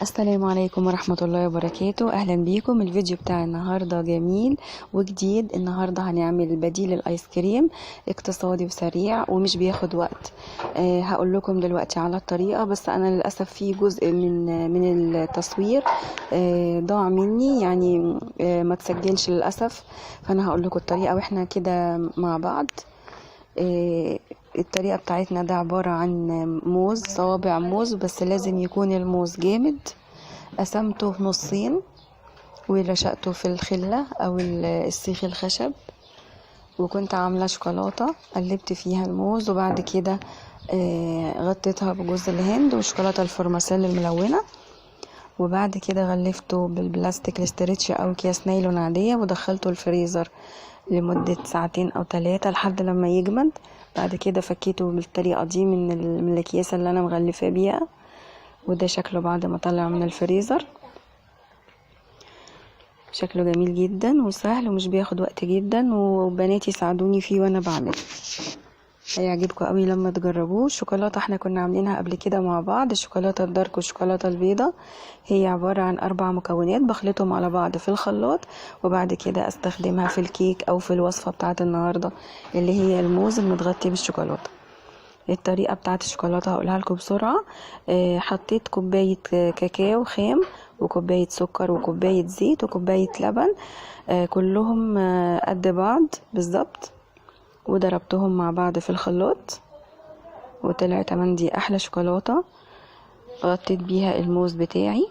السلام عليكم ورحمة الله وبركاته. أهلا بيكم. الفيديو بتاع النهاردة جميل وجديد. النهاردة هنعمل بديل الآيس كريم اقتصادي وسريع ومش بياخد وقت. هقول لكم دلوقتي على الطريقة، بس أنا للأسف في جزء من التصوير ضاع مني، يعني ما تسجلش للأسف. فأنا هقول لكم الطريقة واحنا كده مع بعض. الطريقة بتاعتنا ده عبارة عن موز، صوابع موز، بس لازم يكون الموز جامد. قسمته نصين ورشقته في الخلة او السيخ الخشب، وكنت عاملة شوكولاتة قلبت فيها الموز، وبعد كده غطيتها بجوز الهند وشوكولاتة الفورماسيل الملونة، وبعد كده غلفته بالبلاستيك الاسترتش او اكياس نايلون عادية، ودخلته الفريزر لمدة ساعتين او 3 لحد لما يجمد. بعد كده فكيته بالطريقة دي من الاكياس اللي انا مغلفاه بيها، وده شكله بعد ما طلع من الفريزر. شكله جميل جدا وسهل ومش بياخد وقت جدا، وبناتي ساعدوني فيه وانا بعمل. هيعجبكم قوي لما تجربوه. الشوكولاته احنا كنا عاملينها قبل كده مع بعض، الشوكولاته الدارك والشوكولاته البيضاء. هي عباره عن 4 مكونات بخلطهم على بعض في الخلاط، وبعد كده استخدمها في الكيك او في الوصفه بتاعه النهارده اللي هي الموز المتغطي بالشوكولاته. الطريقه بتاعه الشوكولاته هقولها لكم بسرعه. حطيت كوبايه كاكاو خام، وكوبايه سكر، وكوبايه زيت، وكوبايه لبن، كلهم قد بعض بالظبط، وضربتهم مع بعض في الخلاط، وطلعت عندي احلى شوكولاته. غطيت بيها الموز بتاعي،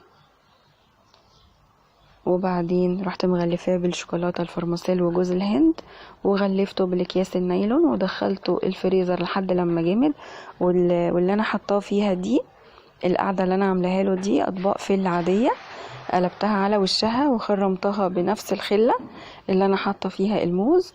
وبعدين رحت مغلفاه بالشوكولاته الفرماسيل وجوز الهند، وغلفته بالاكياس النايلون، ودخلته الفريزر لحد لما جمد. واللي انا حطاه فيها دي، القاعده اللي انا عاملاها له دي، اطباق فل عاديه، قلبتها على وشها وخرمتها بنفس الخله اللي انا حاطه فيها الموز،